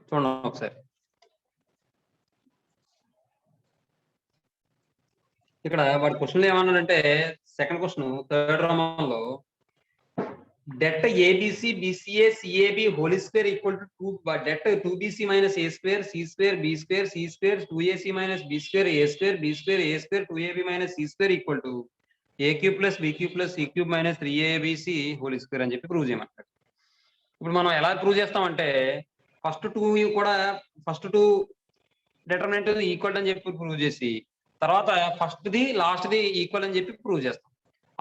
చూడండి ఒకసారి. ఇక్కడ వాడి క్వశ్చన్ ఏమన్నాడంటే సెకండ్ క్వశ్చన్ థర్డ్ రోమంలో det ABC BCA CAB whole square equal to 2 det 2bc minus A square C square B square C square 2ac minus B square A square B square A square 2ab minus C square equal to A cube plus B cube plus C cube minus 3abc whole square అని చెప్పి prove చేయమంటారు. ఇప్పుడు మనం ఎలా prove చేస్తామంటే first two determinant equal అని చెప్పి prove చేసి తర్వాత first the last the equal అని చెప్పి ప్రూవ్ చేస్తాం.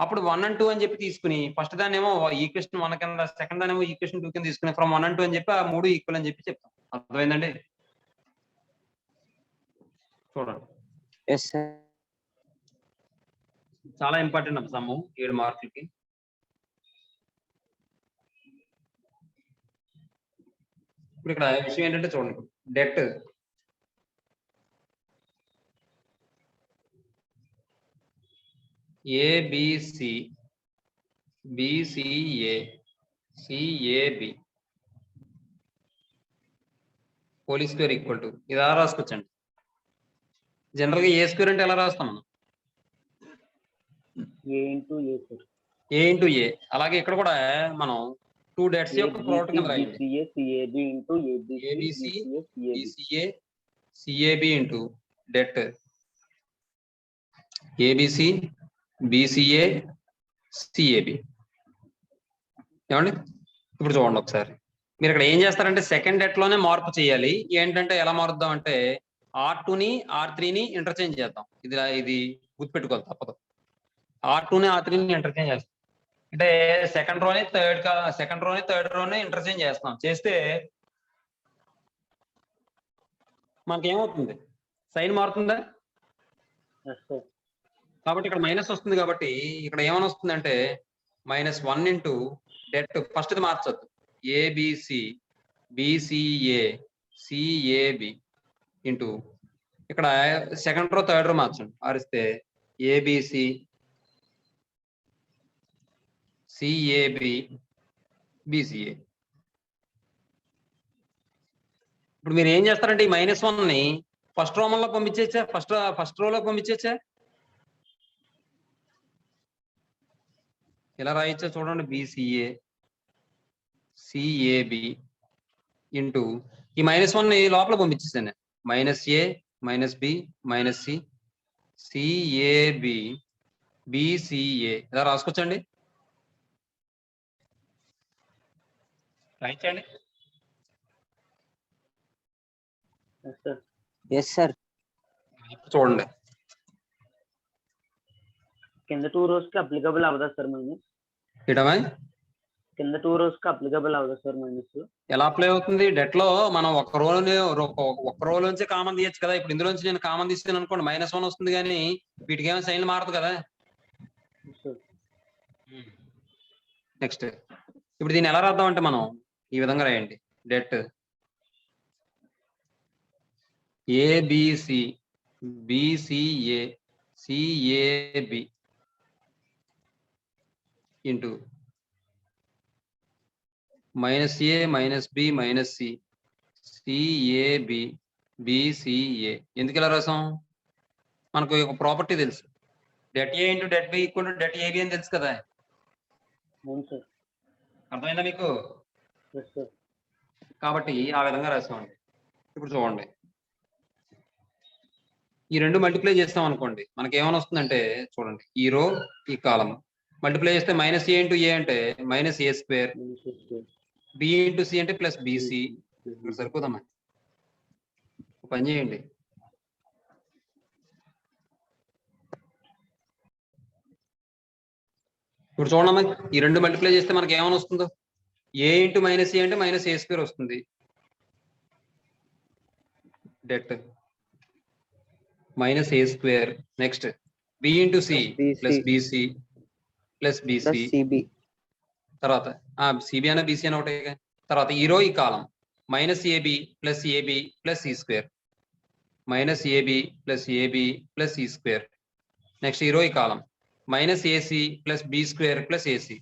అప్పుడు 1 and 2 అని చెప్పి తీసుకుని ఫస్ట్ దాన్ని ఏమో ఈక్వేషన్ 1 కింద సెకండ్ దాన్ని ఏమో ఈక్వేషన్ 2 కింద తీసుకుని ఫ్రమ్ 1 and 2 అని చెప్పి ఆ మూడు ఈక్వల్ అని చెప్పి చెప్తాం. అర్థమైందండి? చూడండి. చాలా ఇంపార్టెంట్ అప్పుడు సమ్ము 7 మార్కులకి. ఇప్పుడు ఇక్కడ విషయం ఏంటంటే చూడండి, det ABC BCA CAB whole square equal to ఇది ఎలా రాసుకోవచ్చండి? జనరల్ గా ఏ స్క్వేర్ అంటే ఎలా రాస్తాం మనం? ఏ ఇంటూ ఏ. అలాగే ఇక్కడ కూడా మనం 2 డెట్స్ యొక్క ప్రోడక్ట్ కింద రాయండి. ABC BCA CAB into det ABC BCA CAB. ఏమండి? ఇప్పుడు చూడండి ఒకసారి. మీరు ఇక్కడ ఏం చేస్తారంటే సెకండ్ డెట్ లోనే మార్పు చేయాలి. ఏంటంటే ఎలా మారుద్దాం అంటే R2ని R3ని ఇంటర్చేంజ్ చేద్దాం. ఇది గుర్తుపెట్టుకోవాలి, తప్పదు. R2ని R3ని ఇంటర్చేంజ్ చేస్తాం అంటే సెకండ్ రోని థర్డ్ రోని ఇంటర్చేంజ్ చేస్తాం. చేస్తే మనకి ఏమవుతుంది? సైన్ మారుతుందా? కాబట్టి ఇక్కడ మైనస్ వస్తుంది. కాబట్టి ఇక్కడ ఏమని వస్తుంది అంటే -1 ఇంటూ డెట్ ఫస్ట్ ది మార్చొద్దు. ఏబిసి బిసిఏ సిఏబి ఇంటూ ఇక్కడ సెకండ్ రో థర్డ్ రో మార్చండి. మారిస్తే ఏబిసి సిఏబి బిసిఏ. ఇప్పుడు మీరు ఏం చేస్తారంటే ఈ -1ని ఫస్ట్ రోమంలో పంపించేచ్చా, ఫస్ట్ రోలో పంపించేచ్చా. ఎలా రాయొచ్చా చూడండి. బిసిఏ సిఏబి ఇంటూ ఈ -1ని లోపల పంపించేసాను. -a minus B minus C CAB BCA ఇలా రాసుకోవచ్చండి. రాయించండి. చూడండి కింద 2 rows కి అప్లికబుల్ అవ్వదా సార్ మైనస్? ఇటమా కింద 2 rows కి అప్లికబుల్ అవ్వదా సార్ మైనస్? ఎలా అప్లై అవుతుంది? డెట్ లో మనం ఒక రో నుంచి కామన్ తీయచ్చు కదా. ఇప్పుడు ఇందులోంచి నేను కామన్ తీస్తాను అనుకోండి -1 వస్తుంది, కానీ వీటికి ఏమైనా సైన్ మారదు కదా. నెక్స్ట్ ఇప్పుడు దీన్ని ఎలా రాద్దాం అంటే మనం ఈ విధంగా రాయండి. Det ABC BCA CAB into -a minus B minus C CAB BCA. ఎందుకు ఇలా రాసాం? మనకు ఒక ప్రాపర్టీ తెలుసు, det A into det B equal to det AB అని తెలుసు కదా. అర్థమైందా మీకు? కాబట్టి ఆ విధంగా రాసామండి. ఇప్పుడు చూడండి, ఈ రెండు మల్టిప్లై చేస్తాం అనుకోండి మనకి ఏమైనా వస్తుందంటే చూడండి, ఈ రో ఈ కాలం మల్టిప్లై చేస్తే -a ఇంటూ ఏ అంటే -a square, B into C అంటే ప్లస్ బిసి. ఇప్పుడు సరిపోదమ్మా, పని చేయండి. ఇప్పుడు చూడమ్మా, ఈ రెండు మల్టిప్లై చేస్తే మనకి ఏమైనా వస్తుందో, ఏ ఇంటూ -a అంటే -a స్క్వేర్ వస్తుంది. Det -a square. Next B into C plus BC plus BC. తర్వాత సిబి అనే బీసీ అని ఒకటే. తర్వాత ఈ రో ఈ కాలం -ab plus AB plus C square, -ab plus AB plus C square. Next ఈ రో ఈ కాలం -ac plus B square plus AC,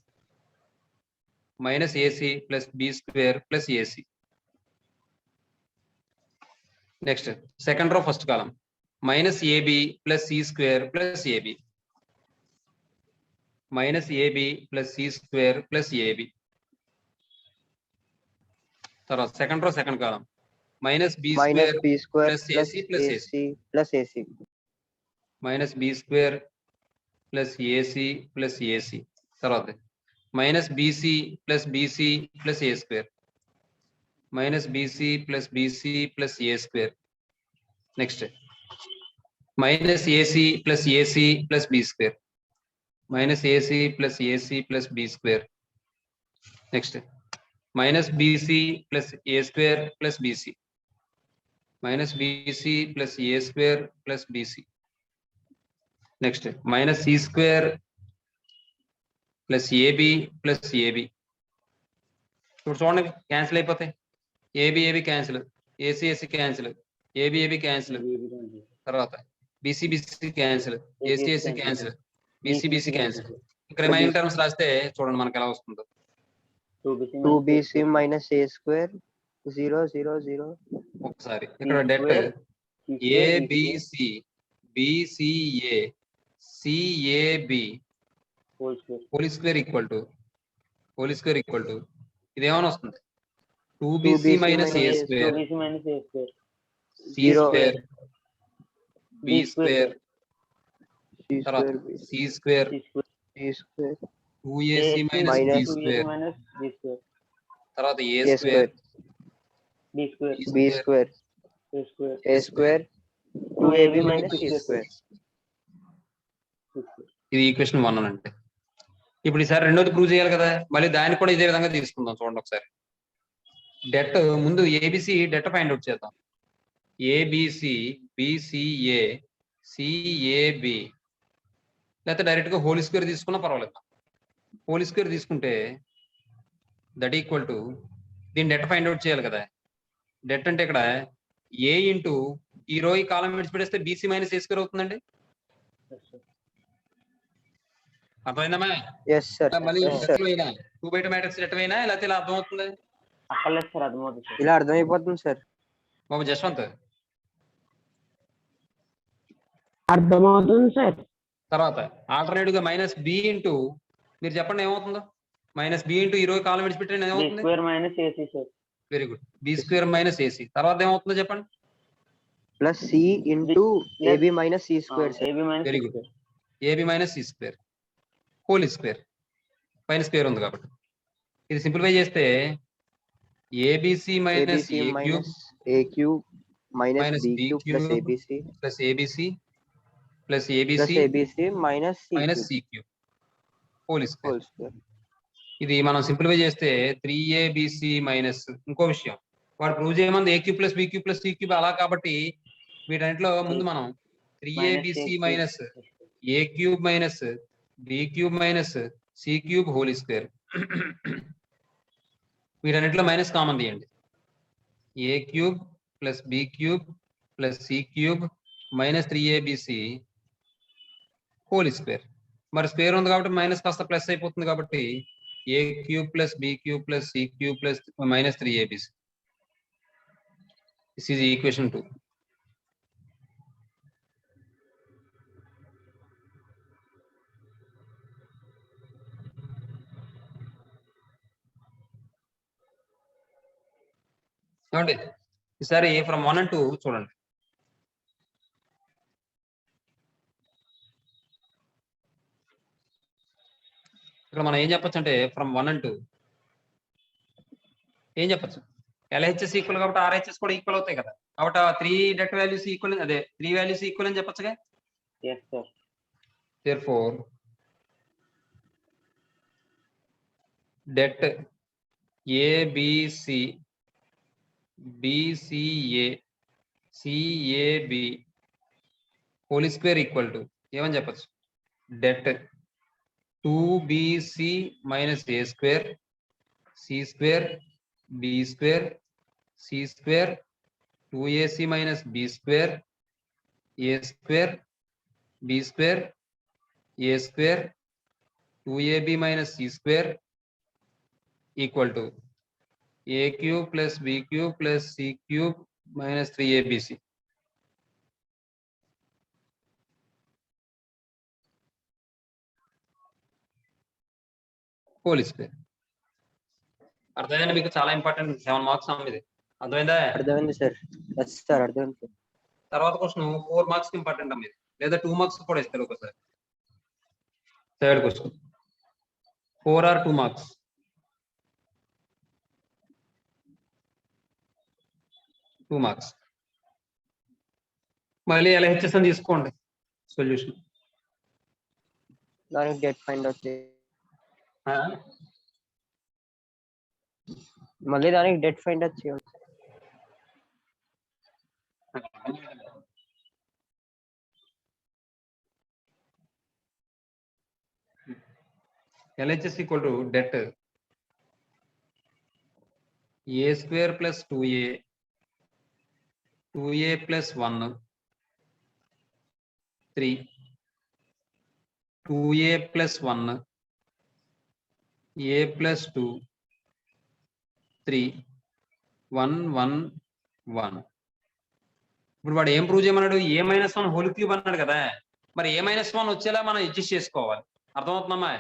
-ac plus B square plus AC. Next second row first కాలం minus AB plus C square plus AB, minus AB plus C square plus AB. తర్వాత second row second column minus B minus square b square plus plus AC plus AC, ac plus ac. Minus B square plus AC plus AC. తర్వాత minus BC plus BC plus A square, minus BC plus BC plus A square. Next minus AC plus AC plus B square, minus AC plus AC plus B square. Next minus BC plus A square plus BC, minus BC plus A square plus BC. Next minus C square plus AB plus AB. ఇప్పుడు చూడండి cancel అయిపోతాయి, AB AB cancel, AC AC cancel, AB AB cancel. తర్వాత BC BC cancel, AC AC cancel, BC BC cancel. ఇంకా remaining terms రాస్తే చూడండి మనకి ఎలా వస్తుందో. 2bc minus a square 0 0 0. ఒకసారి ఇక్కడ det ABC BCA CAB whole square equal to ఇదేమని వస్తుంది 2bc minus A square C square B square c తర్వాత square b C square c square 2ac minus B square తర్వాత A a square square b square a square 2ab minus c square. ఇది equation 1 అంటే. ఇప్పుడు ఈసారి రెండోది prove చేయాలి కదా, మళ్ళీ దాన్ని కూడా ఇదే విధంగా తీసుకుందాం. చూడండి ఒకసారి డెట్ ముందు ఏబిసి డెట్ ఫైండ్ అవుట్ చేద్దాం. ఏబిసి బిసిఏ సిఏబి లేకపోతే డైరెక్ట్ గా హోల్ స్క్వేర్ తీసుకున్నా పర్వాలేదు. హోల్ స్క్వేర్ తీసుకుంటే దట్ ఈక్వల్ టు దీన్ని డెట్ ఫైండ్ అవుట్ చేయాలి కదా. డెట్ అంటే ఇక్కడ ఏ ఇంటూ ఈ రో ఈ కాలం విడిచిపెట్టేస్తే బీసీ మైనస్ ఏ స్క్వేర్ అవుతుందండి. అర్థమైందమ్మా? yes sir మళ్ళీ yes sir. 2/2 మ్యాట్రిక్స్ డెట్ అయినా లేకపోతే ఇలా అర్థమవుతుంది. ఇలా అర్థమైపోతుంది సార్. బాబు జశ్వంత్ అర్థమవుతుంది సార్. తర్వాత ఆల్టర్నేటివ్ గా మైనస్ బి ఇంటూ మీరు చెప్పండి ఏమవుతుందో. మైనస్ బి ఇంటూ ఈ రో కాలం విడిచిపెట్టే ఏమవుతుంది? Very good, B square minus AC. తర్వాత ఏమవుతుందో చెప్పండి. plus c into ab minus c square sir. Very good, AB minus C square whole square పైన స్క్వేర్ ఉంది కాబట్టి. ఇది సింప్లిఫై చేస్తే ABC minus abc A cube minus a cube minus minus b b cube plus cube abc plus ABC plus plus ABC abc minus c minus cube C cube whole square. whole square. ఇది మనం simplify చేస్తే 3abc minus ఇంకో విషయం వాడు prove చేయమంది A cube plus B cube plus C cube అలా. కాబట్టి వీటన్నిటిలో ముందు మనం 3abc minus A cube minus B cube minus C cube whole square వీటన్నిటిలో మైనస్ కామన్ తీయండి. A cube plus B cube plus C cube minus 3abc whole square. మరి square ఉంది కాబట్టి మైనస్ కాస్త ప్లస్ అయిపోతుంది కాబట్టి A cube plus B cube plus C cube plus minus 3abc. This is equation 2. చూడండి ఈసారి from 1 and 2 చూడండి. ఇక్కడ మనం ఏం చెప్పొచ్చు అంటే ఫ్రమ్ 1 and 2 ఏం చెప్పొచ్చు, LHS ఈక్వల్ కాబట్టి RHS కూడా ఈక్వల్ అవుతాయి కదా. కాబట్టి 3 డెట్ వాల్యూస్ ఈక్వల్, అదే 3 వాల్యూస్ ఈక్వల్ అని చెప్పొచ్చుగా. therefore det ABC BCA CAB whole square equal to ఏమని చెప్పచ్చు, det 2BC minus A square C square B square C square 2AC minus B square A square B square A square 2AB minus C square equal to A cube plus B cube plus C cube minus 3abc whole square. అర్థమైందా మీకు? చాలా important 7 marks ఇది. అర్థమైందా? అర్థమైంది sir. Yes sir, అర్థమైంది sir. తర్వాత question 4 marks important ఇది, లేదా 2 మార్క్స్ కూడా ఇస్తారు ఒకసారి. Third question 4 or 2 marks. Two marks. మళ్ళీ LHS అని తీసుకోండి సొల్యూషన్. దానికి డెట్ ఫైండ్ అవుట్ మళ్ళీ దానికి డెట్ ఫైండ్ అవుట్ చేయాలి. LHS equal to debt a square plus 2a plus 1 3 2a plus 1 a plus 2 3 1 1 1. ఇప్పుడు వాడు ఏం ప్రూవ్ చేయమన్నాడు? a - 1 హోల్ క్యూబ్ అన్నాడు కదా. మరి a - 1 వచ్చేలా మనం అడ్జస్ట్ చేసుకోవాలి. అర్థమవుతుందమ్మా?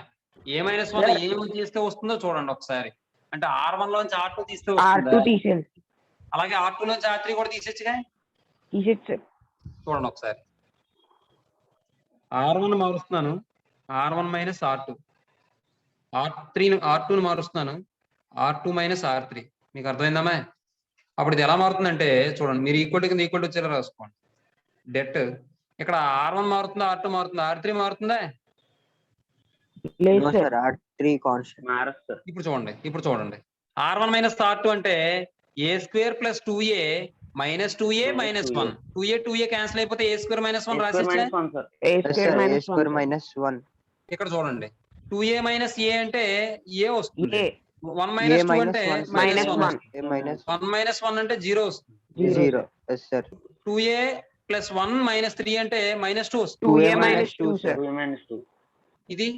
a - 1 ఏమి చేస్తే వస్తుందో చూడండి ఒకసారి. అంటే R1 లోంచి R2 తీస్తే వస్తుందా? అలాగే R2 లోంచి R3 కూడా తీసేచ్చుగా. చూడండి ఒకసారి. R1 మారుస్తున్నాను, R1 minus R2. R2 మారుస్తున్నాను, R2 minus R3. మీకు అర్థమైందమ్మా? అప్పుడు ఇది ఎలా మారుతుందంటే చూడండి, మీరు ఈక్వల్ కింద ఈక్వల్ వచ్చేలా రాసుకోండి. డెట్ ఇక్కడ R1 మారుతుందా, R2 మారుతుందా, R3 మారుతుందా? ఇప్పుడు చూడండి R1 మైనస్ R2 అంటే a square plus 2a minus 2a minus 1. 2a cancel అయిపోతే a స్క్వేర్ మైనస్ 1 రాసేచ్చా? ఇక్కడ చూడండి 2a మైనస్ a అంటే a వస్తుంది. 1 మైనస్ 2 అంటే మైనస్ 1. 1 మైనస్ 1 అంటే 0 వస్తుంది. 2a ప్లస్ 1 మైనస్ 3 అంటే మైనస్ 2 వస్తుంది. 2a మైనస్ 2 ఇది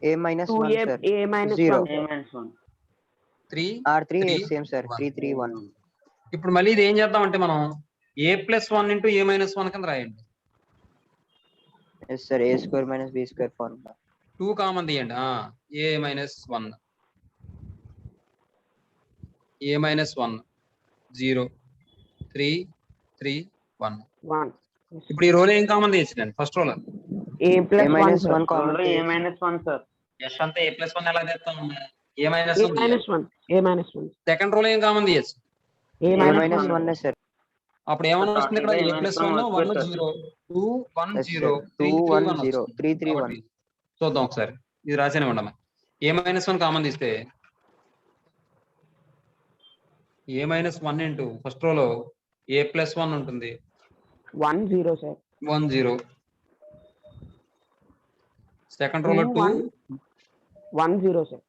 a minus 1 sir. a minus 0. 1 a minus 1 3 R3 same sir. 3 3 1. ఇప్పుడు మళ్ళీ ఇది ఏం చేద్దాం అంటే మనం a plus 1 into a minus 1 కింద రాయండి. yes sir, a square minus b square formula. 2 common తీయండి. a minus 1 a minus 1 0 3 3 1 1. ఇప్పుడు ఈ రోలో ఏం కామన్ తీయచ్చు? ఫస్ట్ రోలో a plus 1 1 common. a minus 1 sir. yes అంటే a plus 1 ఎలా తీస్తాం? a minus 1. సెకండ్ రోలో ఏం కామన్ తీయచ్చు? a minus 1 sir. అప్పుడు ఏమన్నా వస్తుంది ఇక్కడ? a plus 1 1 0 2 1 0 3 1 0 3 3 1. చూద్దాం ఒకసారి. ఇది రాసేనే ఉండమ్మా. a minus 1 కామన్ తీస్తే a minus 1 ఇంటూ ఫస్ట్ రోలో a plus 1 ఉంటుంది 1 0 sir. 1 0. సెకండ్ రోలో 2 1 0 sir.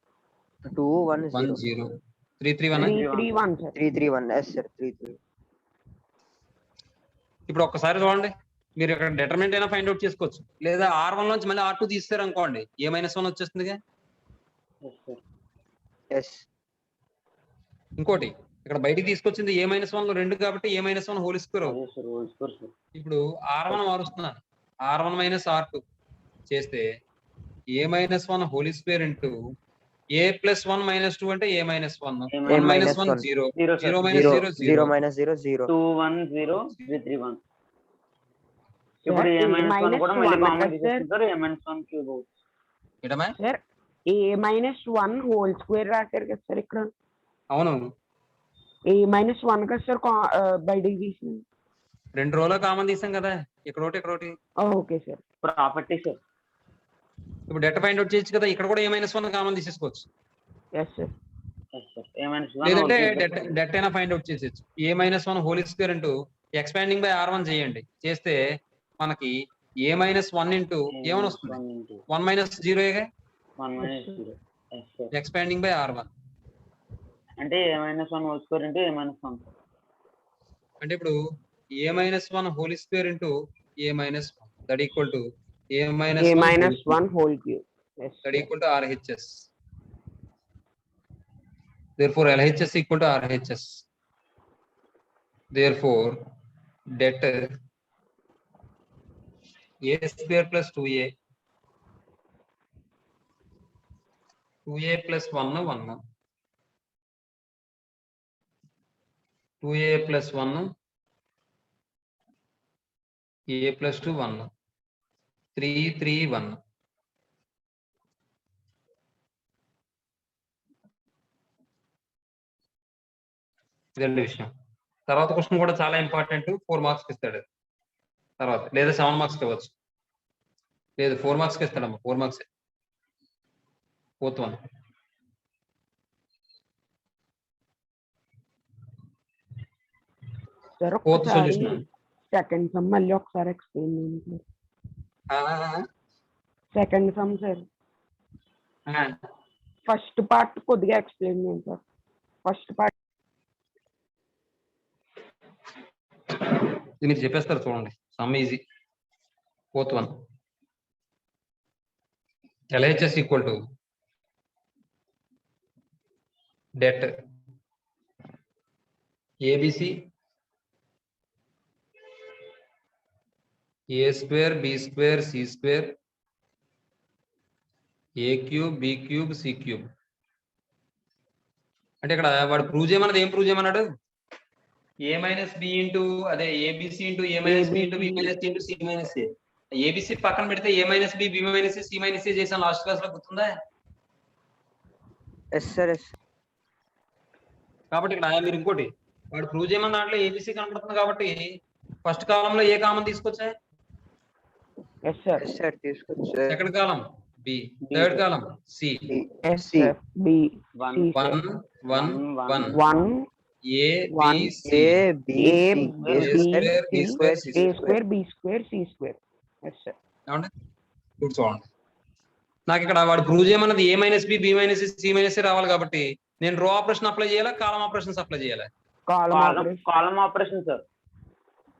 2 1 0 0 3 3 1 3 1 sir. 3 3 1 yes sir. 3 3. ఇప్పుడు ఒక్కసారి చూడండి, మీరు ఇక్కడ డిటర్మినెంట్ అయినా ఫైండ్ అవుట్ చేసుకోవచ్చు, లేదా R1 నుంచి మళ్ళీ R2 తీస్తారు అనుకోండి, a - 1 వచ్చేస్తుందిగా. yes. ఇంకోటి ఇక్కడ బయటికి తీసుకొచ్చింది a - 1 లో 2 కాబట్టి a - 1 హోల్ స్క్వేర్ అవుతుంది. ఇప్పుడు R1 మారుస్తున్నాను, R1 మైనస్ R2 చేస్తే a - 1 whole square into a plus 1 minus 2 అంటే a - 1 1 మైనస్ 1 0 0 మైనస్ 0 0 minus 0 0. 2 1 0 3 3 1. ఇప్పుడు a minus 1 కూడా మళ్ళీ కామన్ తీసేస్తారు. a minus 1 క్యూబ్ అవుతుంది. ఏంటమ్మా? Sir a minus 1 whole square రాశారు కదా సార్ ఇక్కడ. అవును, a minus 1 కదా సార్ బయటికి తీసింది. 2 రోలో కామన్ తీసాం కదా, ఇక్కడ ఒకటి. Okay sir. Property sir. ఇప్పుడు డెట్ ఫైండ్ అవుట్ చేయొచ్చు కదా, ఇక్కడ కూడా a - 1 కామన్ తీసేసుకోవచ్చు. yes sir. a minus 1 లేదంటే డెట్ అయినా ఫైండ్ అవుట్ చేసేయచ్చు. a - 1 whole square into expanding by R1 చేయండి. చేస్తే మనకి a - 1 ఇంటూ ఏమని వస్తుంది? 1 మైనస్ 0 ఎక్స్పాండింగ్ బై R1 అంటే a minus 1 whole square into a minus 1. అంటే ఇప్పుడు a - 1 whole square into a - 1 that equal to a minus 1 whole cube. Yes. That equal to RHS. Therefore, LHS equal to RHS. therefore det a square plus 2a 2a plus 1 1 2a plus 1 a plus 2 1 3 3 1 ఇదండి విషయం. తర్వాత question కూడా చాలా important, 4 marks ఇస్తాడు తర్వాత, లేదా 7 marks ఇవ్వచ్చు, లేదు 4 మార్క్స్ ఇస్తాడమ్మా, 4 marks fourth one. Sir fourth ఒకసారి సొల్యూషన్. సెకండ్ సమ్ మళ్ళీ ఒకసారి ఎక్స్ప్లెయిన్ చేయండి sir. Second sum sir first part కొద్దిగా ఎక్స్ప్లెయిన్ చేయండి సార్. ఫస్ట్ పార్ట్ మీరు చెప్పేస్తారు చూడండి, sum easy. Fourth one, LHS equal to det ABC A square B square C square A cube B cube C cube. అంటే ఇక్కడ వాడు prove చేయమన్నది ఏం prove చేయమన్నాడు? A మైనస్ B ఇంటూ అదే ABC into A minus B into B minus C into C minus A. ABC పక్కన పెడితే A minus B B minus C C minus A చేసాం last class లో, గుర్తుందా? Yes sir yes. కాబట్టి ఇక్కడ మీరు ఇంకోటి వాడు ప్రూవ్ చేయమన్న దాంట్లో ABC కనపడుతుంది కాబట్టి ఫస్ట్ కాలం లో ఏ కామన్ తీసుకొచ్చా? Yes sir. ఎస్ సార్ తీసుకోవచ్చు. Second column B, third column C. Yes sir. B 1 1 1 1 1 A B C A B A, C A square B square C A square. Square B square C square. Yes sir. ఏమండి ఇప్పుడు చూడండి, నాకు ఇక్కడ వాడు prove చేయమన్నది A minus B B minus C minus రావాలి కాబట్టి నేను రో ఆపరేషన్ అప్లై చేయాలా, కాలం ఆపరేషన్స్ అప్లై చేయాలా? Column operation sir.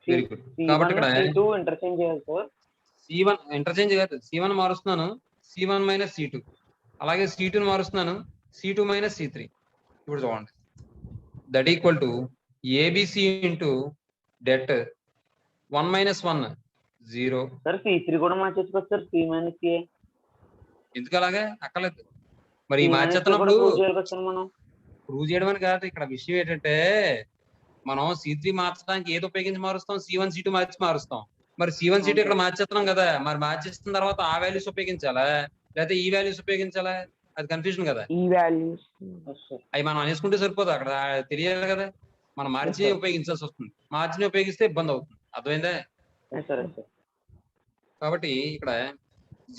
Very good. కాబట్టి ఇక్కడ C2 ఇంటర్చేంజ్ చేయాలి సార్. C1 ఇంటర్చేంజ్ కాదు, C1 మారుస్తున్నాను C1 మైనస్ C2, అలాగే C2 మారుస్తున్నాను C2 మైనస్ C3. ఇప్పుడు చూడండి, that equal to ABC into det 1 minus 1 0. Sir C3 కూడా మార్చేసుకోవచ్చు సార్. C మైనస్ A ఎందుకు అలాగే అక్కర్లేదు. మరి ఈ మార్చేస్తున్నప్పుడు మనం ప్రూవ్ చేయడం అని కాదు, ఇక్కడ విషయం ఏంటంటే మనం C3 మార్చడానికి ఏది ఉపయోగించి మారుస్తాం? C1 C2 మార్చి మారుస్తాం. మరి C1 C2 ఇక్కడ మార్చేస్తున్నాం కదా, మరి మార్చేస్తున్న తర్వాత ఆ వాల్యూస్ ఉపయోగించాలా లేకపోతే ఈ వాల్యూస్ ఉపయోగించాలా? అది కన్ఫ్యూజన్ కదా. ఈ వాల్యూస్ అవి మనం అనేసుకుంటే సరిపోదు, అక్కడ తెలియాలి కదా. మనం మార్చి ఉపయోగించాల్సి వస్తుంది, మార్చిని ఉపయోగిస్తే ఇబ్బంది అవుతుంది. అర్థమైందా? కాబట్టి ఇక్కడ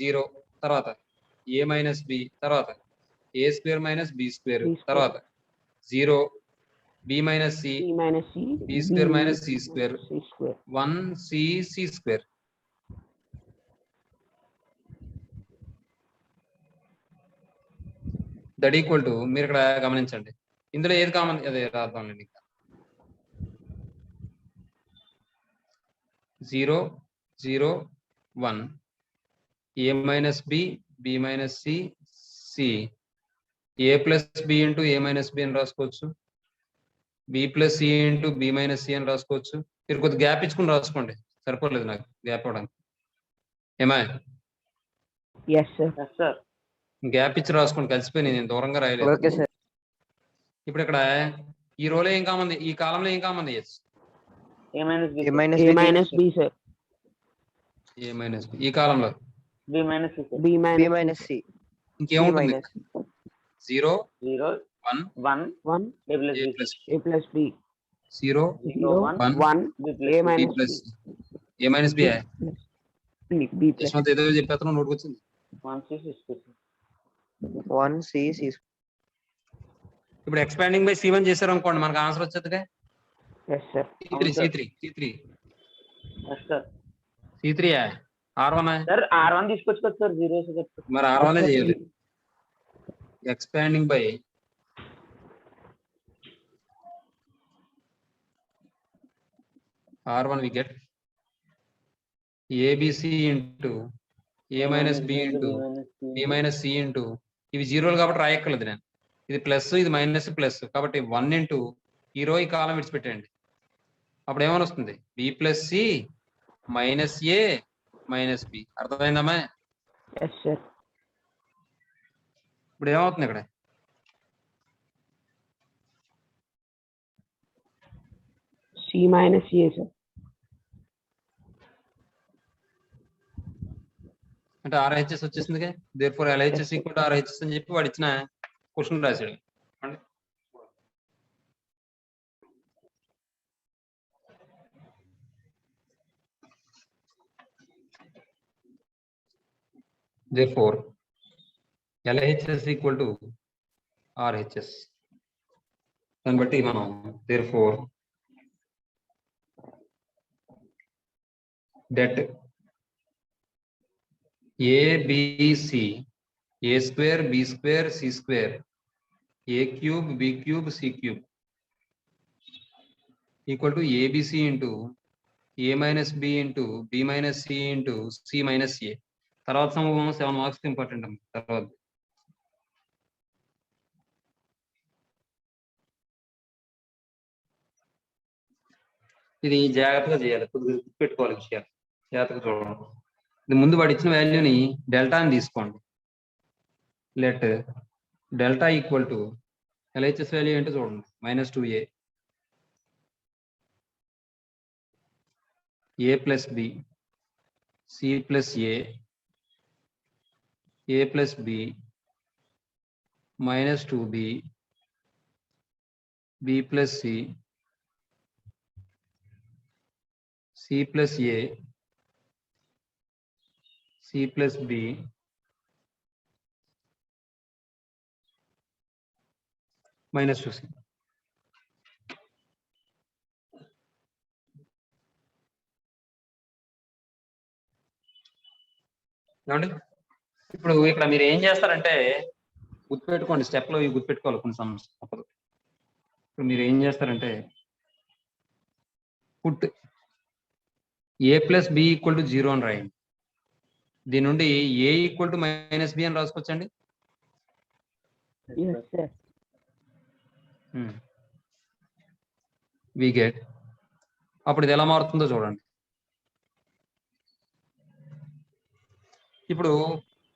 0 తర్వాత A మైనస్ B తర్వాత A square minus B square తర్వాత 0 B minus C B square minus C square 1 C square. That equal to, మీరు ఇక్కడ గమనించండి, ఇందులో ఏది కామన్ అదే రాద్దాంలేండి. ఇంకా 0 0 1 A minus B B minus C C A plus B into A minus B అని రాసుకోవచ్చు, B plus C into B minus C అని రాసుకోవచ్చు. మీరు కొద్ది గ్యాప్ ఇచ్చుకుని రాసుకోండి, సరిపోలేదు నాకు గ్యాప్ ఇవ్వడానికి. ఏమా గ్యాప్ ఇచ్చి రాసుకోండి, కలిసిపోయి నేను దూరంగా రాయలేదు. Okay sir. ఇప్పుడు ఇక్కడ ఈ రోలో ఏం కామంది, ఈ కాలంలో ఏం కామంది? Yes A minus B A minus B sir. A minus B. ఈ కాలంలో B minus C B B minus C ఇంకేముంటుంది? 0 0 1 1 A plus A B plus 0 0 1 B A B minus plus A minus B. B plus Yashwant ఏదో చెప్పేస్తున్నావు, నోటికి వచ్చింది. 1 C C. ఇప్పుడు expanding by C1 చేశారు అనుకోండి, మనకు ఆన్సర్ వచ్చేదిగా yes sir. C3 yes sir. C3 R1 sir R1 తీసుకొచ్చుకోవచ్చు సార్. 0 మరి R1 చేయాలి. Expanding by R1 we get ABC into A minus B into B minus C into, ఇవి జీరోలు కాబట్టి రాయక్కర్లేదు నేను, ఇది ప్లస్ ఇది మైనస్ ప్లస్ కాబట్టి 1 ఇంటూ ఈ రో ఈ కాలం విడిచిపెట్టండి. అప్పుడు ఏమని వస్తుంది? బి ప్లస్ సి మైనస్ ఏ మైనస్ బి. అర్థమైందమ్మా? yes sir. ఇప్పుడు ఏమవుతుంది ఇక్కడ? C minus A sir. అంటే ఆర్హెచ్ఎస్ వచ్చేసిందిగా. Therefore LHS equal to RHS అని చెప్పి వాడు ఇచ్చిన క్వశ్చన్ రాశాడు. Therefore, LHS equal to RHS. దాన్ని బట్టి మనం therefore det A B C A square B square C square A cube B cube C cube equal to ABC into A minus B into B minus C into C minus A. తర్వాత సమూహం 7 marks important అమ్మ. తర్వాత ఇది జాగ్రత్తగా చేయాలి, కొద్దిగా గుర్తుపెట్టుకోవాలి విషయాలు, జాగ్రత్తగా చూడండి. ఇది ముందు వాడు ఇచ్చిన వాల్యూని డెల్టా అని తీసుకోండి. Let delta equal to LHS value ఏంటో చూడండి, -2a a plus B C plus A plus B -2b B plus C plus A C plus B -2c. ఏమండి? ఇప్పుడు ఇక్కడ మీరు ఏం చేస్తారంటే గుర్తుపెట్టుకోండి, స్టెప్ లో ఇవి గుర్తుపెట్టుకోవాలి కొన్ని సమస్య తప్పదు. ఇప్పుడు మీరు ఏం చేస్తారంటే put A plus B equal to 0 అని రాయండి. దీని నుండి A equal to minus B అని రాసుకోవచ్చండి. Yes sir. We get. అప్పుడు ఇది ఎలా మారుతుందో చూడండి. ఇప్పుడు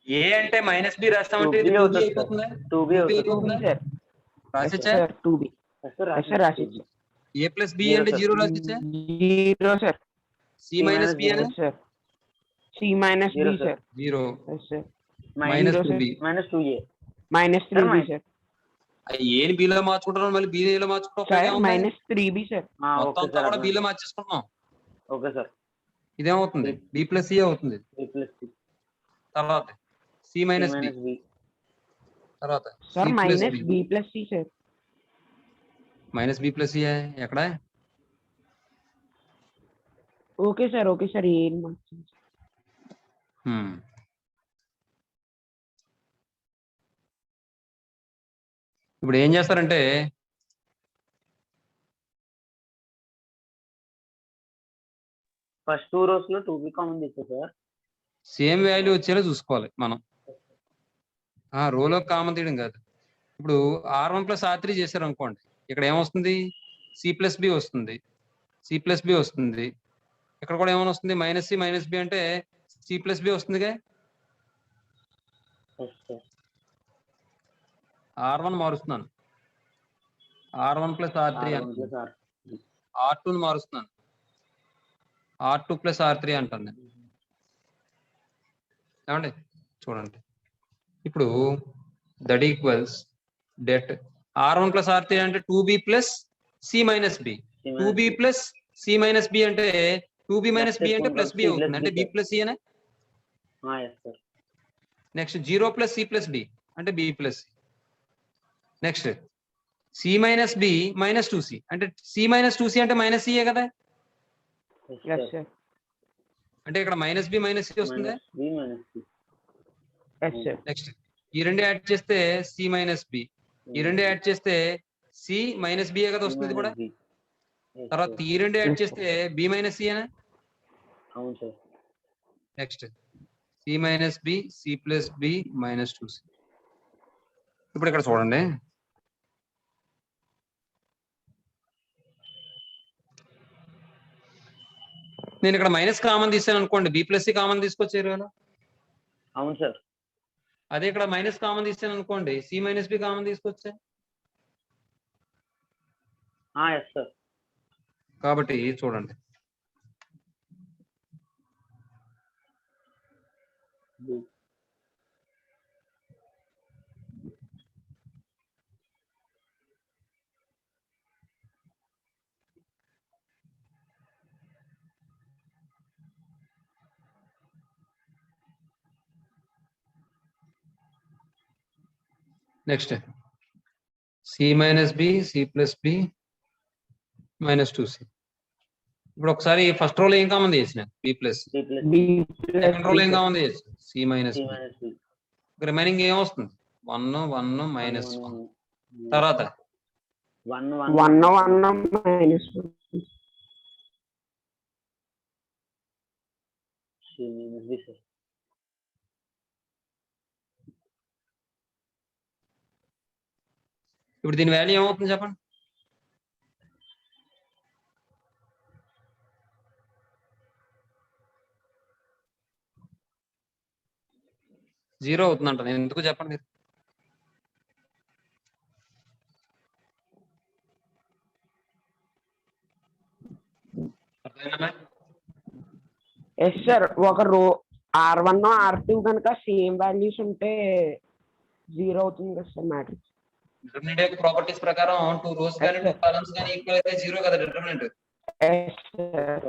ఏ అంటే మైనస్ బి రాస్తామంటే ఇది 2b అయిపోతుందా? 2b అవుతుంది sir. రాసిచ్చా? Sir 2b. Yes sir రాసిచ్చా. ఏ ప్లస్ బి అంటే 0 రాసిచ్చా? 0 sir. సి మైనస్ బి అని Yes sir. C minus B sir. 0 Yes sir. -2b -2a -3b sir. ఏని బిలో మార్చుకుంటున్నాం, మళ్ళీ బి లో మార్చుకుంటాం. Sir -3b sir. మొత్తం అంతా కూడా బిలో మార్చేసుకుంటున్నాం. Okay sir. ఇదేమవుతుంది? బి ప్లస్ సి అవుతుంది. తర్వాత సి మైనస్ బి, తర్వాత Sir minus B plus C sir. Minus B plus C ఎక్కడ? Okay sir ఏం మార్చండి. ఇప్పుడు ఏం చేస్తారంటే ఫస్ట్ 2 రోస్ లో 2b కామన్ తీసుకో సార్. సేమ్ వాల్యూ వచ్చేలా చూసుకోవాలి మనం. రోలో కామన్ తీయడం కాదు. ఇప్పుడు R1 ప్లస్ R3 చేశారు అనుకోండి, ఇక్కడ ఏమొస్తుంది? సి ప్లస్ బి వస్తుంది, సి ప్లస్ బి వస్తుంది. ఇక్కడ కూడా ఏమైనా వస్తుంది? మైనస్ సి మైనస్ బి అంటే సి ప్లస్ బి వస్తుందిగా. R1 మారుస్తున్నాను, R1 ప్లస్ R3 అంటున్నాను. R2 మారుస్తున్నాను, R2 ప్లస్ R3 అంటాను నేను. ఏమండి చూడండి, ఇప్పుడు that equals debt R1 plus R3 అంటే 2b plus C minus B. 2b plus C minus B అంటే 2b మైనస్ బి అంటే ప్లస్ బి అవుతుంది, అంటే బి ప్లస్ సి అనే. Next 0 plus C plus B అంటే B plus C. Next C minus B -2c అంటే C -2c అంటే minus CA కదా. అంటే ఇక్కడ మైనస్ బి మైనస్ సి వస్తుంది. నెక్స్ట్ ఈ రెండు యాడ్ చేస్తే సి మైనస్ బి, ఈ రెండు యాడ్ చేస్తే సి మైనస్ బిఏ కదా వస్తుంది కూడా. తర్వాత ఈ రెండు యాడ్ చేస్తే బి మైనస్ సి అనే. Next C minus B C plus B -2c. ఇప్పుడు ఇక్కడ చూడండి, నేను ఇక్కడ మైనస్ కామన్ తీసాను అనుకోండి, బి ప్లస్ సి కామన్ తీసుకొచ్చారు కదా. అవును సార్. అదే ఇక్కడ మైనస్ కామన్ తీసాను అనుకోండి, సి మైనస్ బి కామన్ తీసుకొచ్చా. Yes sir. కాబట్టి చూడండి, next C minus B, C plus B minus 2c. ఇప్పుడు ఒకసారి ఫస్ట్ రోలో ఏం కామన్ చేసిన, బి ప్లస్. సెకండ్ రోలో ఏం కామన్ చేసిన, సి మైనస్ బి. రిమైనింగ్ ఏం వస్తుంది, 1 1 మైనస్ 1. తర్వాత 1 1 1 మైనస్ 1. ఇప్పుడు దీని వాల్యూ ఏమవుతుంది చెప్పండి. జీరో అవుతుందంట. నేను ఎందుకు చెప్పండి మీరు. అర్థమైందా? ఎస్ సార్, ఒక రో R1 R2 కనుక సేమ్ వాల్యూస్ ఉంటే 0 అవుతుంది కదా సార్ మ్యాట్రిక్స్. డిటర్మినెంట్ యొక్క ప్రాపర్టీస్ ప్రకారం 2 రోస్ కానీ 2 కాలమ్స్ కానీ ఈక్వల్ అయితే 0 కదా డిటర్మినెంట్. Yes sir.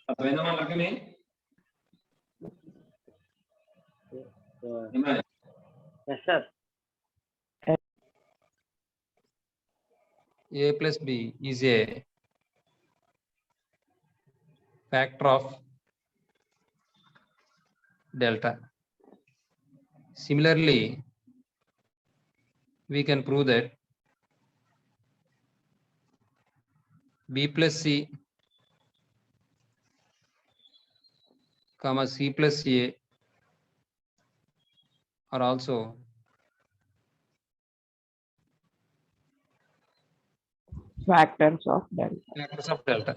అర్థమైందా మనకి? Yes sir. A plus B is a factor of delta. Similarly, we can prove that B plus C comma C plus A are also factors of delta.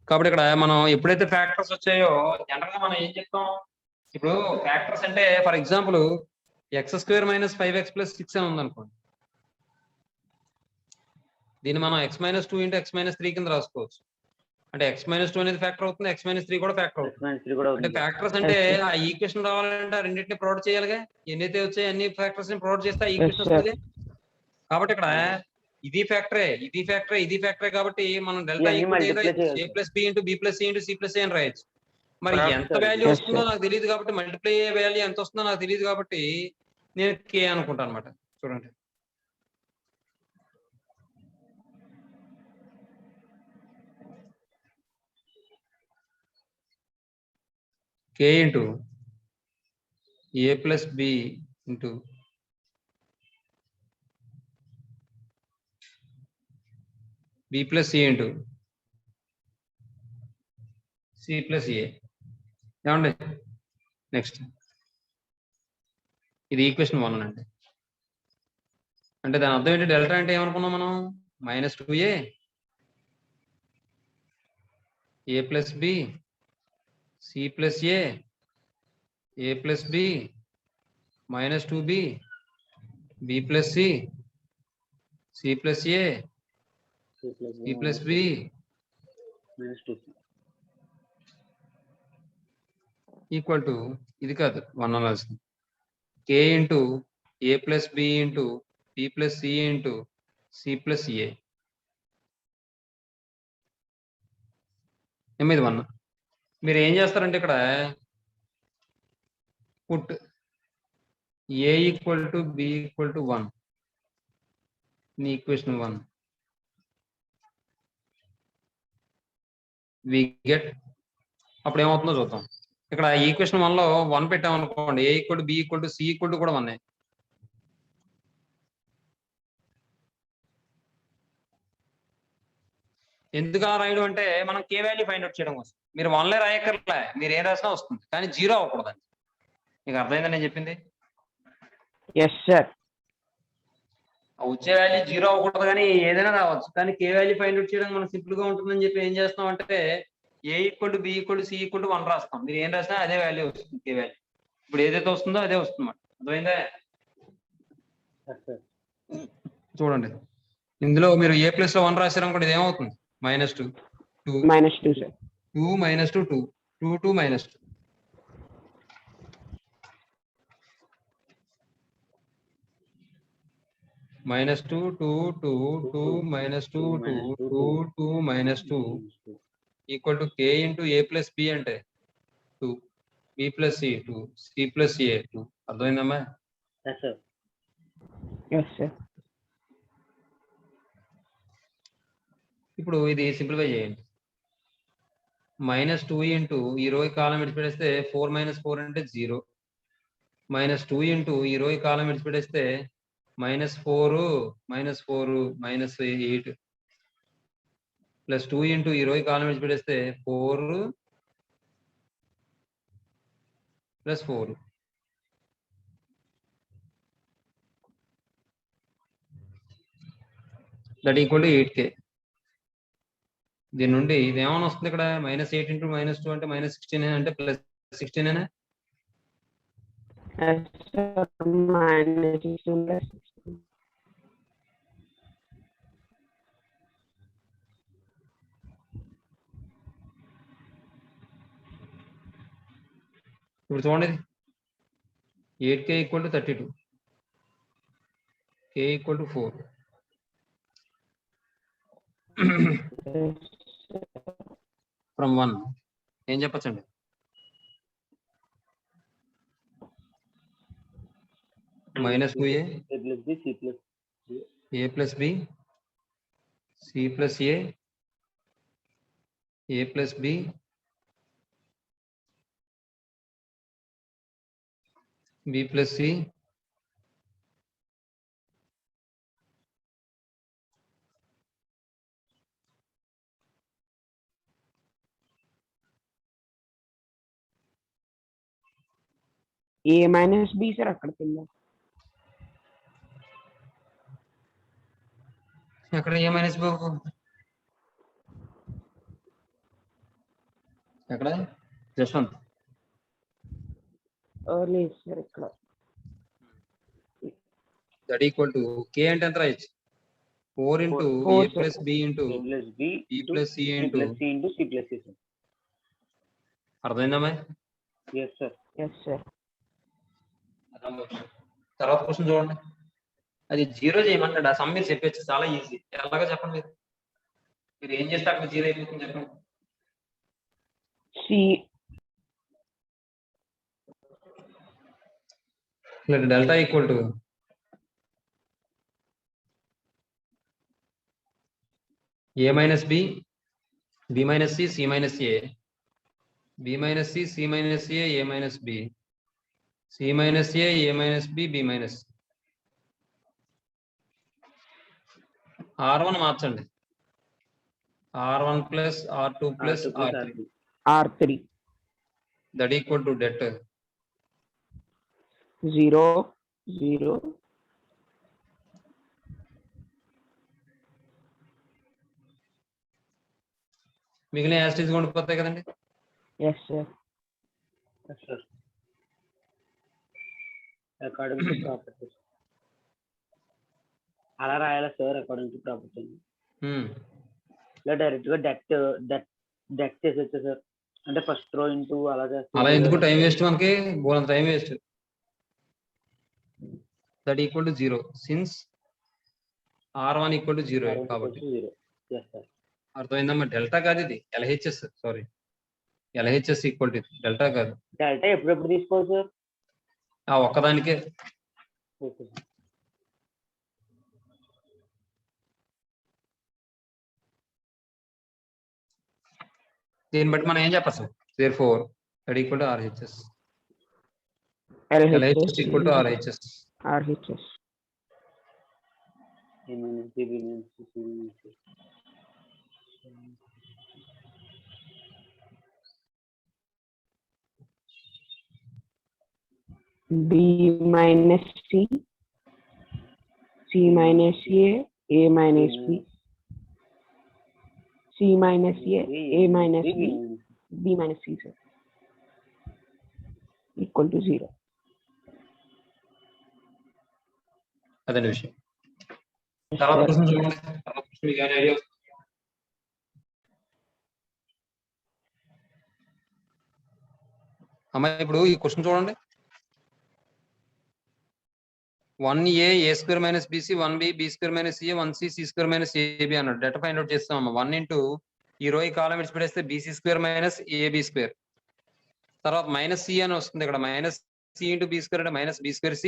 కాబట్టి ఇక్కడ మనం ఎప్పుడైతే factors వచ్చాయో general గా మనం ఏం చెప్తాం, ఇప్పుడు ఫ్యాక్టర్స్ అంటే ఫర్ ఎగ్జాంపుల్ x² - 5x + 6 అని ఉందనుకోండి, దీన్ని మనం x - 2 × x - 3 కింద రాసుకోవచ్చు. అంటే x - 2 అనేది ఫ్యాక్టర్ అవుతుంది, x - 3 కూడా ఫ్యాక్టర్ అవుతుంది. అంటే ఫ్యాక్టర్స్ అంటే ఆ ఈక్వేషన్ రావాలంటే ఆ రెండింటిని ప్రొవైడ్ చేయాలిగా. ఎన్నైతే వచ్చాయి అన్ని ఫ్యాక్టర్స్ ని ప్రొవైడ్ చేస్తే ఆ ఈక్వేషన్ వస్తుంది. కాబట్టి ఇక్కడ ఇది ఫ్యాక్టరే, ఇది ఫ్యాక్టరే, ఇది ఫ్యాక్టరే. కాబట్టి మనం delta equal a + b × b + c × c + a అని రాయొచ్చు. మరి ఎంత వాల్యూ వస్తుందో నాకు తెలియదు కాబట్టి, మల్టిప్లై అయ్యే వాల్యూ ఎంత వస్తుందో నాకు తెలియదు కాబట్టి నేను k అనుకుంటాను అనమాట. చూడండి, k × a + b × b + c × c + a. ఏమండి? నెక్స్ట్ ఇది ఈక్వేషన్ 1 అండి. అంటే దాని అర్థం ఏంటి, డెల్టా అంటే ఏమనుకున్నాం మనం, -2a a + b c + a a + b -2b b + c c + a c + b equal to ఇది కాదు 1 అనాల్సింది, k × a + b × b + c × c + a. ఇది 1. మీరు ఏం చేస్తారంటే ఇక్కడ పుట్ a = b = 1 నీ ఈక్వేషన్ 1 వి గెట్. అప్పుడు ఏమవుతుందో చూద్దాం. ఇక్కడ ఈక్వేషన్ 1 లో 1 పెట్టామనుకోండి, a = b = c కూడా 1. ఎందుకు అలా రాయడం అంటే మనం k వాల్యూ ఫైండ్ అవుట్ చేయడం కోసం. మీరు 1 రాయక్కర్లే, మీరు ఏ రాసినా వస్తుంది, కానీ 0 అవ్వకూడదండి. మీకు అర్థమైందని నేను చెప్పింది? Yes sir. వచ్చే వాల్యూ 0 అవ్వకూడదు కానీ ఏదైనా రావచ్చు, కానీ కే వాల్యూ ఫైండ్ అవుట్ చేయడానికి మనం సింపుల్ గా ఉంటుందని చెప్పి ఏం చేస్తాం అంటే a equal to b equal to c equal to 1 రాస్తాం. మీరు ఏం రాసినా అదే వాల్యూ వస్తుంది, కే వాల్యూ ఇప్పుడు ఏదైతే వస్తుందో అదే వస్తుంది అన్నమాట. అర్థమైందా? Yes, sir. చూడండి, ఇందులో మీరు a ప్లస్ లో 1 రాశారు అనుకోండి, ఇది ఏమవుతుంది? -2 2 -2 sir. 2 -2 2 2 2 -2 -2 2 2 2 -2 2 2 2 -2 equal to k into a plus b అంటే 2 b plus c 2 c plus a 2. అర్థమైందమ్మా? Yes, sir. Yes, sir. ఇప్పుడు ఇది సింప్లిఫై చేయండి. -2 ఇంటూ ఈ రో కాలం విడిచిపెట్టేస్తే 4 - 4 అంటే 0. -2 ఇంటూ ఈ రో కాలం విడిచిపెట్టేస్తే -4 -4 -8 ప్లస్ 2 ఇంటూ ఈ రో కాలం విడిచిపెట్టేస్తే 4 plus 4 that equal to 8k. దీని నుండి ఇది ఏమైనా వస్తుంది ఇక్కడ -8 ఇంటూ -2 అంటే -16 అంటే +16 అనే. Yes, sir. -16 plus 16. ఇప్పుడు చూడండి, 8k equal to 32, k equal to 4. From 1 ఏం చెప్పచ్చండి? -2a A plus B, C plus a plus b c plus a plus b b plus c A minus B sir అక్కడ కింద. ఎక్కడ a minus b ఎక్కడ? జస్వంత్, లేదు sir ఇక్కడ. That equal to k అంటే ఎంత రాయొచ్చు? 4 into Four, a plus b into A plus B b into plus c C into. plus C into C plus C, sir. అర్థమైందమ్మా? Yes, sir. Yes sir. తర్వాత question చూడండి, అది 0 చేయమంటాడు. ఆ some మీరు చెప్పచ్చు, చాలా ఈజీ. ఎలాగో చెప్పండి, మీరు ఏం చేస్తే అక్కడ 0 అయిపోతుంది చెప్పండి. C delta equal to a minus b b minus c c minus a b minus c c minus a minus b c minus a minus b b minus. r1 మార్చండి, r1 plus r2 plus R2 plus r3 R3 that equal to det 0 0 మిగిలిన యాస్టీస్ ఉండిపోతాయి కదండి. Yes sir. Yes, sir. According to properties. అలా రాయాలా సార్? According to property ఇలా direct గా డెట్ చేసేచ్చా సార్? అంటే ఫస్ట్ రో ఇంటూ అలా చేస్తే అలా ఎందుకు టైం వేస్ట్, మనకి బోలంత time waste. That equal to 0 since r1 equal to 0 కాబట్టి. 0. Yes, sir. అర్థమైందమ్మా? డెల్టా కాదు ఇది, LHS. Sorry, LHS equal to delta కాదు. డెల్టా ఎప్పుడెప్పుడు తీసుకోవాలి సార్? ఆ ఒక్కదానికే. Okay sir. దీన్ని బట్టి మనం ఏం చెప్పచ్చు? therefore that equal to RHS. LHS equal to RHS. RHS. A minus B, B minus C, C minus C. B minus C C minus A minus B, C minus A minus B, B minus C, sir, equal to 0. అదే విషయం. తర్వాత question చూడండి. తర్వాత question మీకు ఏమైనా idea? అమ్మాయి ఇప్పుడు ఈ క్వశ్చన్ చూడండి. 1A A² minus BC 1B B² minus CA 1C C² minus AB అన్నాడు. డేటా ఫైండ్ అవుట్ చేస్తాం అమ్మ. 1 ఇంటూ ఈ రో ఈ కాలం విడిచిపెట్టేస్తే BC² మైనస్ AB². తర్వాత మైనస్ C అని వస్తుంది ఇక్కడ. మైనస్ C ఇంటూ B² అంటే మైనస్ B²C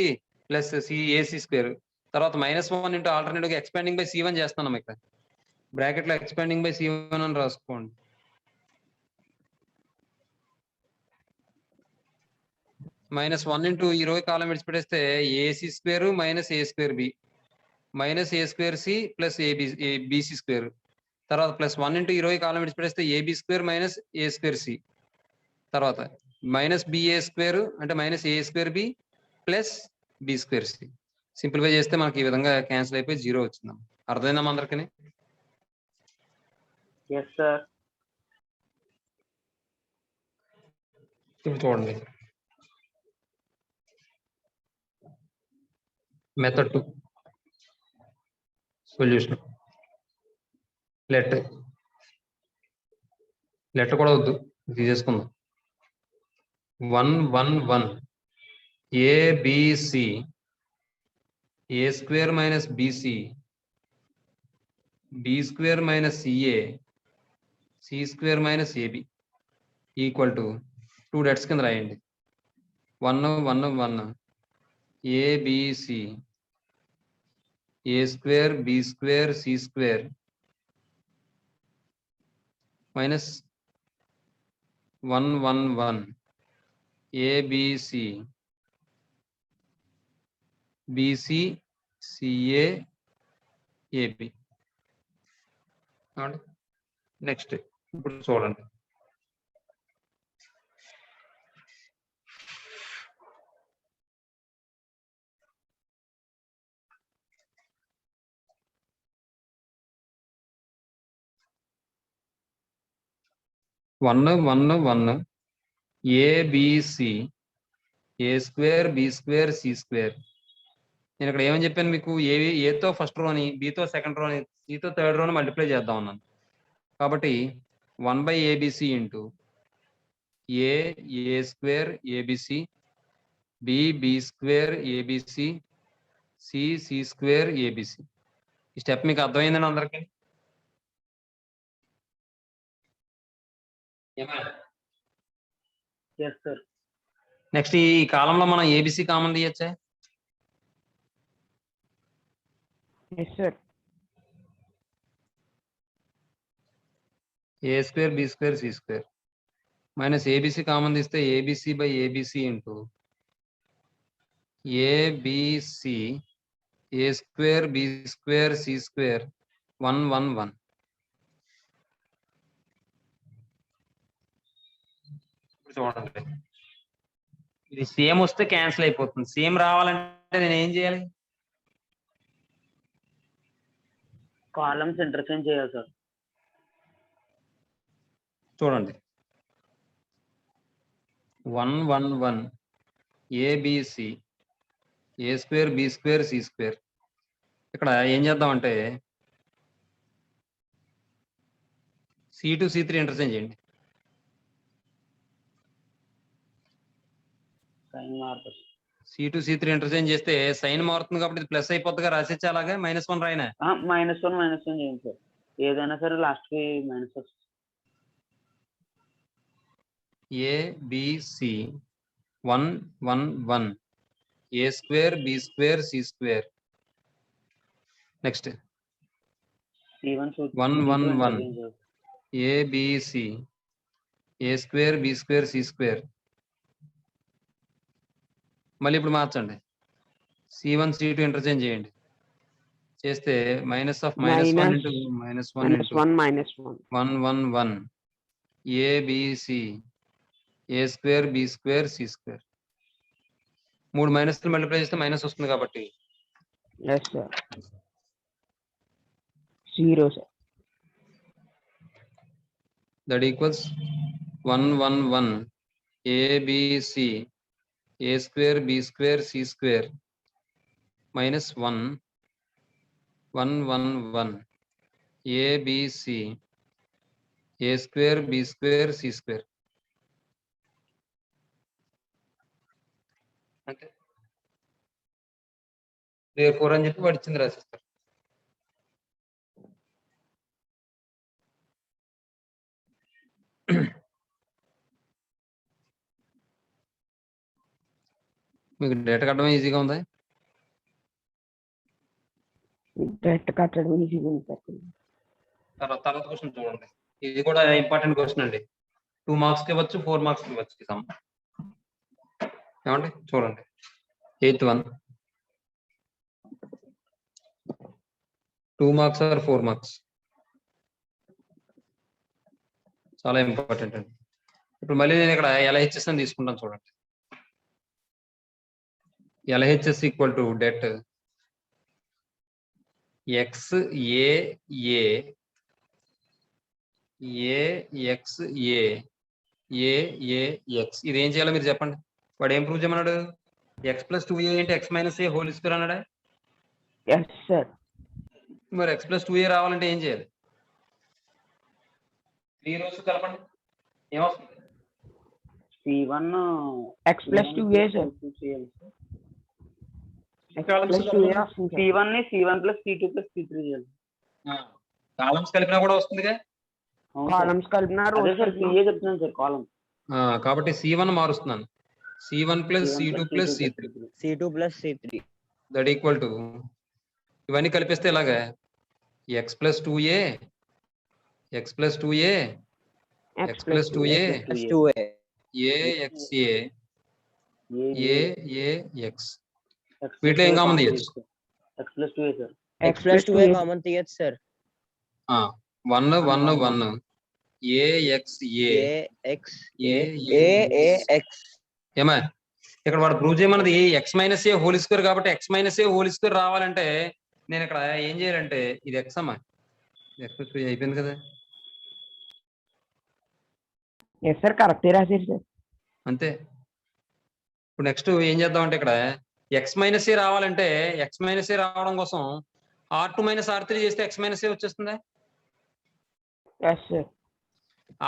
ప్లస్ AC². తర్వాత -1 ఇంటూ ఆల్టర్నేటివ్ గా ఎక్స్పాండింగ్ బై C1 చేస్తున్నాం ఇక్కడ. బ్రాకెట్ లో ఎక్స్పాండింగ్ బై C1 అని రాసుకోండి. -1 ఇంటూ ఈ రో కాలం విడిచిపెట్టేస్తే AC² minus A²B minus A²C plus BC². తర్వాత +1 ఇంటూ ఈ రో కాలం విడిచిపెట్టేస్తే AB² మైనస్ A²C. తర్వాత మైనస్ BA² అంటే minus A²B plus B²C. Simplify చేస్తే మనకి ఈ విధంగా క్యాన్సిల్ అయిపోయి 0 వచ్చిందాం. అర్థమైందమ్మా అందరికీ? Yes sir. ఇప్పుడు చూడండి మెథడ్ 2 సొల్యూషన్. లెటర్ కూడా వద్దు, తీసేసుకుందాం. 1 1 1 ABC A² minus BC B² minus CA C² minus AB equal to 2 dets కింద రాయండి. 1 1 1 ABC A² B² C² minus 1 1 1 ABC BC CA AB. Next ఇప్పుడు చూడండి. One ABC A² B² C². నేను ఇక్కడ ఏమని చెప్పాను మీకు? ఏతో ఫస్ట్ రోని, బితో సెకండ్ రోని, సితో థర్డ్ రోని మల్టిప్లై చేద్దాం అన్నాను. కాబట్టి 1/ABC into A² ABC B² ABC C² ABC. ఈ స్టెప్ మీకు అర్థమైందని అందరికి? Yes sir. నెక్స్ట్ ఈ కాలంలో మనం ABC కామన్ తీయచ్చా? Yes, sir. A² B² C² minus ABC common తీస్తే ABC by ABC into ABC A² B² C² 1 1 1. చూడండి, ఇది సేమ్ వస్తే క్యాన్సిల్ అయిపోతుంది. సేమ్ రావాలంటే నేను ఏం చేయాలి? కాలమ్స్ ఇంటర్చేంజ్ చేయాలి సార్. చూడండి 1 1 1 ABC A² B² C². ఇక్కడ ఏం చేద్దామంటే C2 C3 ఇంటర్చేంజ్ చేయండి. సైన్ మారుతుంది. C2 C3 ఇంటర్చేంజ్ చేస్తే సైన్ మారుతుంది కాబట్టి ఇది ప్లస్ అయిపోతుందిగా. రాసేచ్చా అలాగే? -1 రాయినా? -1 చేయండి సార్. ఏదైనా సరే లాస్ట్ కి మైనస్ వస్తుంది. ABC 1 1 1 A² B² C². Next C1 1 1 1 ABC A² B² C². మళ్ళీ ఇప్పుడు మార్చండి. C1 C2 ఇంటర్చేంజ్ చేయండి. చేస్తే -1 into -1 1 1 ABC A² B² C². 3 మైనస్లు మల్టిప్లై చేస్తే మైనస్ వస్తుంది కాబట్టి yes sir 0 sir. That equals 1 1 1 ABC A square B square C square minus 1 1 1 1 ABC A square B square C square. అంటే therefore అని చెప్పి వాడు ఇచ్చింది రాసిస్తారు. మీకు డేటా కట్టడం ఈజీగా ఉంది. డెట్ కట్టడం ఈజీగా ఉంది సార్. తర్వాత క్వశ్చన్ చూడండి. ఇది కూడా ఇంపార్టెంట్ క్వశ్చన్ అండి. 2 మార్క్స్ కి ఇవ్వచ్చు, 4 మార్క్స్ కి ఇవ్వచ్చు. ఈ సమ్ ఏమండి చూడండి. 8th one 2 marks or 4 marks. చాలా ఇంపార్టెంట్ అండి. ఇప్పుడు మళ్ళీ నేను ఇక్కడ LHS అని తీసుకుంటాను చూడండి. LHS equal to debt XAA AXAX. ఇది ఏం చేయాలో మీరు చెప్పండి. వాడు ఏం ప్రూవ్ చేయమన్నాడు? X + 2A × X - A whole square అన్నాడా? Yes sir. మరి X + 2A రావాలంటే ఏం చేయాలి? 3 రోజు కలపండి. ఏమవుతుంది? C1 X + 2A sir. C1 ని C1 + C2 + C3 చేయాలి. కాలమ్స్ కలిపినా కూడా వస్తుందిగా. కాలమ్స్ కలిపినా అదే సార్ CA చెప్తున్నాను సార్ కాలం. కాబట్టి C1 మారుస్తున్నాను. C1 + C2 + C3 C2 + C3 that equal to ఇవన్నీ కలిపిస్తే ఇలాగా X + 2A X + 2A X + 2A +2A AXA AAX. వీటిలో ఏం కామన్ తీయచ్చు? X + 2A sir. X + 2A common తీయచ్చు సార్. 1 1 1 AXA AAX. ఏమా ఇక్కడ వాడు ప్రూవ్ చేయమన్నది X - A హోల్ స్క్వేర్ కాబట్టి X - A హోల్ స్క్వేర్ రావాలంటే నేను ఇక్కడ ఏం చేయాలంటే ఇది X అమ్మా. X + 2A అయిపోయింది కదా. ఎస్ సార్ కరెక్టే రాశారు సార్. అంతే. ఇప్పుడు నెక్స్ట్ ఏం చేద్దాం అంటే ఇక్కడ X - A రావాలంటే X - A రావడం కోసం R2 - R3 చేస్తే X - A వచ్చేస్తుందా? Yes sir.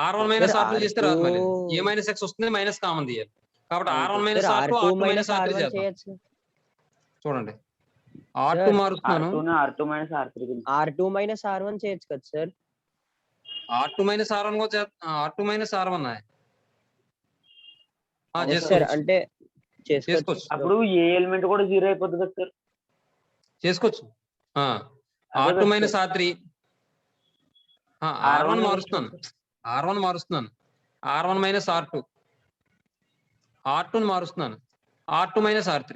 R1 - R2 చేస్తే రాదు. మళ్ళీ A - X వస్తుంది, మైనస్ కామన్ తీయాలి. కాబట్టి R1 - R2 R2 - R3 చేద్దాం. చూడండి R2 మారుస్తున్నాను. R2 - R3 R2 - R1 చేయొచ్చు కదా సార్. R2 - R1 కూడా R2 - R1 సార్ అంటే చేసుకోవచ్చు. అప్పుడు ఏ ఎలిమెంట్ కూడా 0 అయిపోతుంది కదా సార్. చేసుకోవచ్చు. R2 - R3 R1 మారుస్తున్నాను. R1 మారుస్తున్నాను. R1 - R2 R2 మారుస్తున్నాను. R2 - R3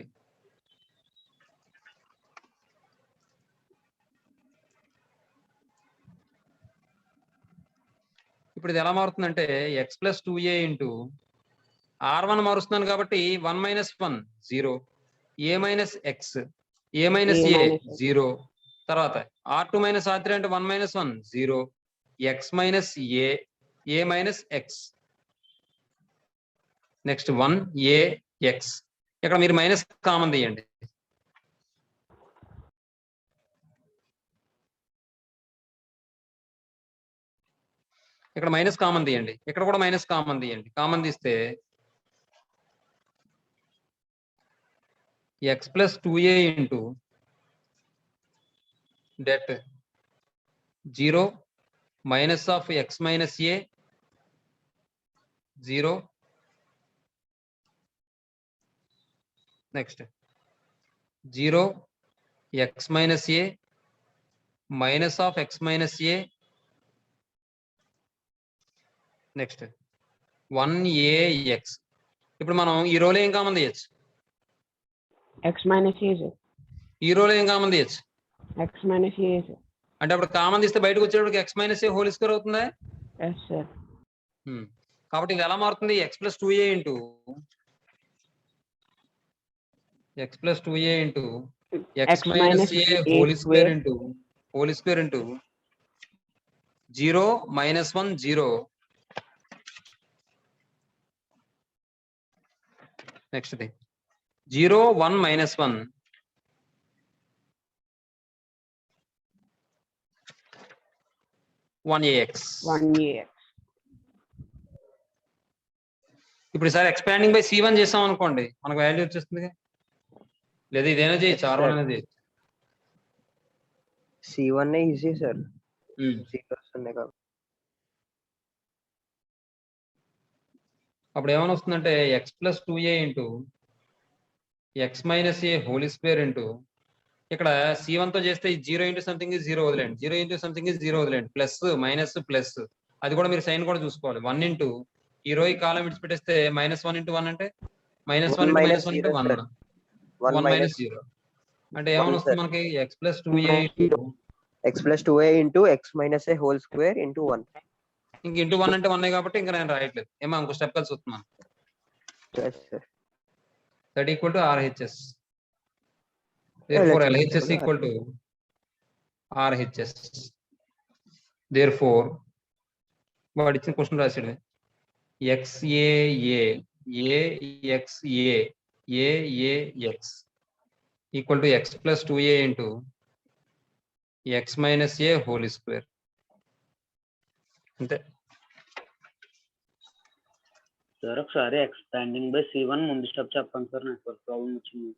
ఇప్పుడు ఇది ఎలా మారుతుందంటే X + 2A × R1 మారుస్తున్నాను కాబట్టి 1 - 1 0 A - X A - A 0 తర్వాత R2 - R3 అంటే 1 - 1 0 X - A A - X next 1 AX. ఇక్కడ మీరు మైనస్ కామన్ తీయండి. ఇక్కడ మైనస్ కామన్ తీయండి. ఇక్కడ కూడా మైనస్ కామన్ తీయండి. కామన్ తీస్తే X + 2A × det 0 - X - A 0 next 0 X - A -X - A next 1 AX. ఇప్పుడు మనం ఈ రోలో ఏం కామన్ తీయచ్చు? X - A సార్. ఈ రోలో ఏం కామన్ తీయచ్చు? X - A సార్. అంటే అప్పుడు కామన్ తీస్తే బయటకు వచ్చేటప్పుడు X - A హోల్ స్క్వేర్ అవుతుందా? Yes sir. కాబట్టి ఇది ఎలా మారుతుంది? X + 2A × x minus a whole square into 0 minus 1 0. Next thing 0 1 minus 1 1ax. 1ax. ఇప్పుడు ఈసారి ఎక్స్పాండింగ్ బై c1 చేసాం అనుకోండి మనకు వాల్యూ వచ్చేస్తుంది. లేదా ఇదేనా చేయొచ్చు, r1 అనేది చేయొచ్చు. C1 ఈజీ సార్, జీరో వస్తుంది కాబట్టి. అప్పుడు ఏమైనా వస్తుందంటే x plus 2a into x minus a whole square into ఇక్కడ c1 తో చేస్తే 0 ఇంటూ సంథింగ్ 0 వదిలేండి, 0 ఇంటూ సంథింగ్ 0 వదిలేండి, ప్లస్ మైనస్ ప్లస్ అది కూడా మీరు సైన్ కూడా చూసుకోవాలి. 1 ఇంటూ ఈ రో ఈ కాలం విడిచిపెట్టేస్తే -1 ఇంటూ 1 అంటే -1 ఇంటూ -1 అంటే 1 1 మైనస్ 0 అంటే ఏమైనా వస్తుంది మనకి x plus 2a x plus 2a into x minus a whole square into 1. ఇంక ఇంటూ 1 అంటే 1 కాబట్టి ఇంకా నేను రాయట్లేదు. ఏమో ఇంకో స్టెప్ కలిసి వస్తున్నాను. Yes, sir. That equal to RHS. Therefore, LHS equal to RHS. Therefore, what is the question రాసాడు? XAA AXA AAX equal to x plus 2a into x minus a whole square. అంతే. Sir ఒకసారి expanding by C1 ముందు step చెప్పండి sir, network problem వచ్చింది.